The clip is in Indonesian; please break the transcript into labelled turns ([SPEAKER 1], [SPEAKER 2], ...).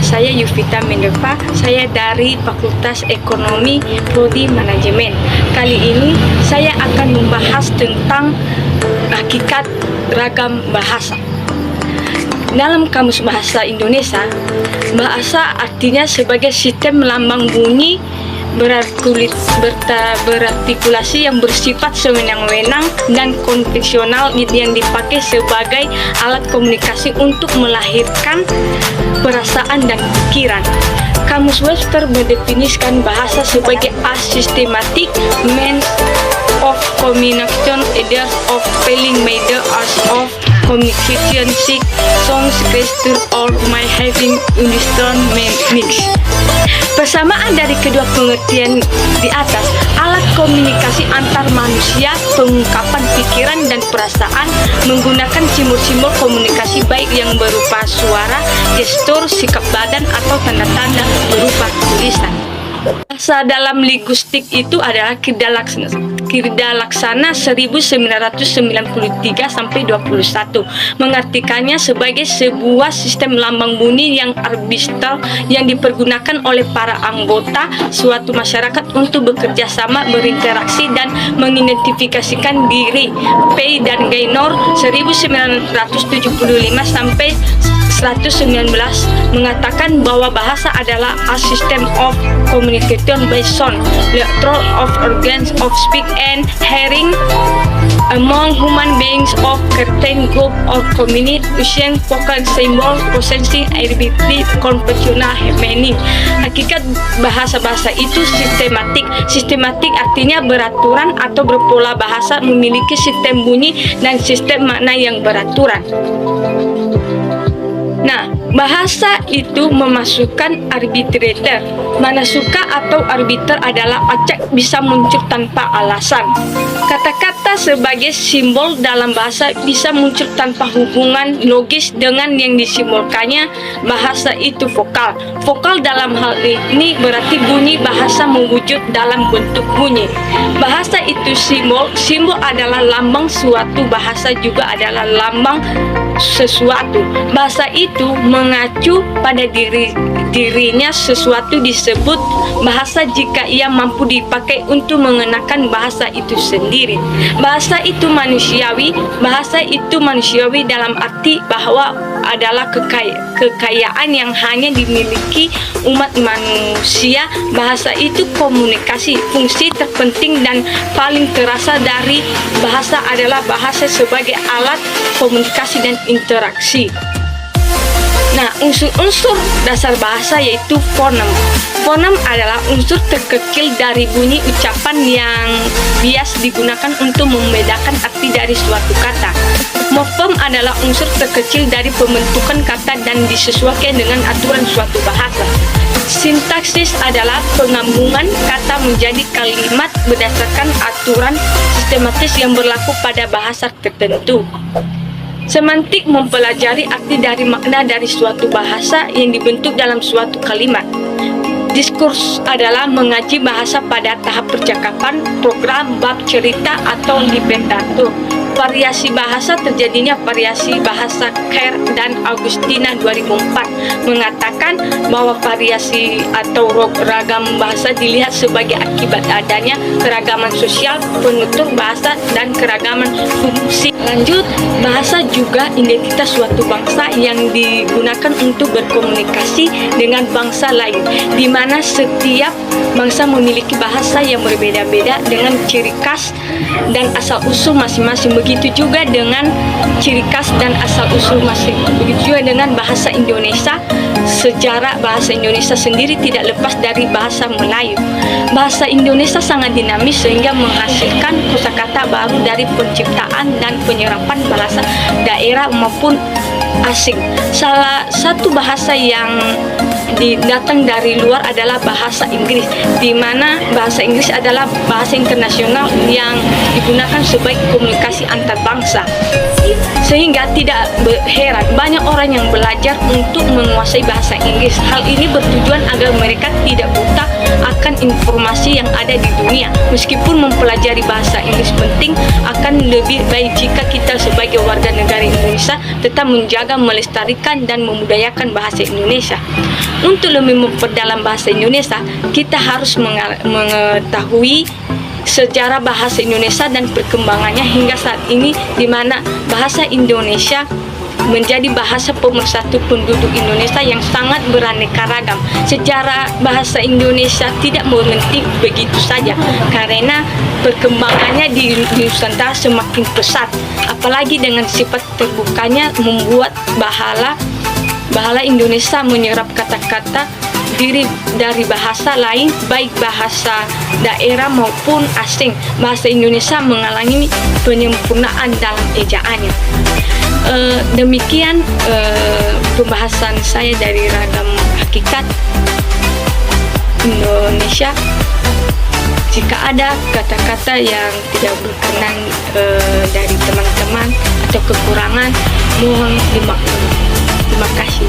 [SPEAKER 1] saya Yuvita Mendepa, saya dari Fakultas Ekonomi Prodi Manajemen. Kali ini saya akan membahas tentang hakikat ragam bahasa. Dalam Kamus Bahasa Indonesia, bahasa artinya sebagai sistem lambang bunyi berartikulasi yang bersifat sewenang-wenang dan konvensional yang dipakai sebagai alat komunikasi untuk melahirkan perasaan dan pikiran. Kamus Webster mendefinisikan bahasa sebagai a systematic means of communication, either of spelling, media, as of communication, seek, songs, gesture, or my having understand mix. Persamaan dari kedua pengertian di atas, alat komunikasi antar manusia, pengungkapan pikiran dan perasaan menggunakan simbol-simbol komunikasi baik yang berupa suara, gestur, sikap badan, atau tanda-tanda berupa tulisan. Bahasa dalam linguistik itu adalah Kirda Laksana 1993 sampai 21, mengartikannya sebagai sebuah sistem lambang bunyi yang arbitral yang dipergunakan oleh para anggota suatu masyarakat untuk bekerja sama, berinteraksi dan mengidentifikasikan diri. Pei dan Gaynor 1975 sampai 119 mengatakan bahwa bahasa adalah a system of communication by sound, the throat of organs of speech and hearing among human beings of certain group of community using vocal symbol processing arbitrary conventional meaning. Hakikat bahasa-bahasa itu sistematik. Sistematik artinya beraturan atau berpola bahasa, memiliki sistem bunyi dan sistem makna yang beraturan. Nah, bahasa itu memasukkan arbitrator. Mana suka atau arbiter adalah acak bisa muncul tanpa alasan. Kata-kata sebagai simbol dalam bahasa bisa muncul tanpa hubungan logis dengan yang disimbolkannya. Bahasa itu vokal. Vokal dalam hal ini berarti bunyi bahasa mewujud dalam bentuk bunyi. Bahasa itu simbol. Simbol adalah lambang suatu, bahasa juga adalah lambang sesuatu. Bahasa itu mengacu pada dirinya sesuatu disebut bahasa jika ia mampu dipakai untuk mengenakan bahasa itu sendiri. Bahasa itu manusiawi. Bahasa itu manusiawi dalam arti bahwa adalah kekayaan yang hanya dimiliki umat manusia. Bahasa itu komunikasi. Fungsi terpenting dan paling terasa dari bahasa adalah bahasa sebagai alat komunikasi dan interaksi. Nah, unsur-unsur dasar bahasa yaitu fonem. Fonem adalah unsur terkecil dari bunyi ucapan yang bias digunakan untuk membedakan arti dari suatu kata. Morfem adalah unsur terkecil dari pembentukan kata dan disesuaikan dengan aturan suatu bahasa. Sintaksis adalah penggabungan kata menjadi kalimat berdasarkan aturan sistematis yang berlaku pada bahasa tertentu. Semantik mempelajari arti dari makna dari suatu bahasa yang dibentuk dalam suatu kalimat. Diskurs adalah mengaji bahasa pada tahap percakapan, program, bab, cerita, atau libretto. Variasi bahasa terjadinya variasi bahasa. Kerr dan Augustina 2004 mengatakan bahwa variasi atau ragam bahasa dilihat sebagai akibat adanya keragaman sosial, penutur bahasa, dan keragaman fungsi. Lanjut, bahasa juga identitas suatu bangsa yang digunakan untuk berkomunikasi dengan bangsa lain, di mana setiap bangsa memiliki bahasa yang berbeda-beda dengan ciri khas dan asal-usul masing-masing. Begitu juga dengan ciri khas dan asal-usul masing-masing. Begitu juga dengan bahasa Indonesia. Sejarah bahasa Indonesia sendiri tidak lepas dari bahasa Melayu. Bahasa Indonesia sangat dinamis sehingga menghasilkan kosakata baru dari penciptaan dan penyerapan bahasa daerah maupun asing. Salah satu bahasa yang datang dari luar adalah bahasa Inggris, di mana bahasa Inggris adalah bahasa internasional yang digunakan sebagai komunikasi antar bangsa. Sehingga tidak heran banyak orang yang belajar untuk menguasai bahasa Inggris. Hal ini bertujuan agar mereka tidak buta akan menyampaikan informasi yang ada di dunia. Meskipun mempelajari bahasa Inggris penting, akan lebih baik jika kita sebagai warga negara Indonesia tetap menjaga, melestarikan, dan memudayakan bahasa Indonesia. Untuk lebih memperdalam bahasa Indonesia, kita harus mengetahui sejarah bahasa Indonesia dan perkembangannya hingga saat ini, di mana bahasa Indonesia menjadi bahasa pemersatu penduduk Indonesia yang sangat beraneka ragam. Sejarah bahasa Indonesia tidak berhenti begitu saja, karena perkembangannya di Nusantara semakin pesat, apalagi dengan sifat terbukanya membuat bahasa Indonesia menyerap kata-kata diri dari bahasa lain, baik bahasa daerah maupun asing. Bahasa Indonesia mengalami penyempurnaan dalam ejaannya. Demikian pembahasan saya dari Ragam Hakikat Indonesia. Jika ada kata-kata yang tidak berkenan dari teman-teman atau kekurangan, mohon dimaklumi. Terima kasih.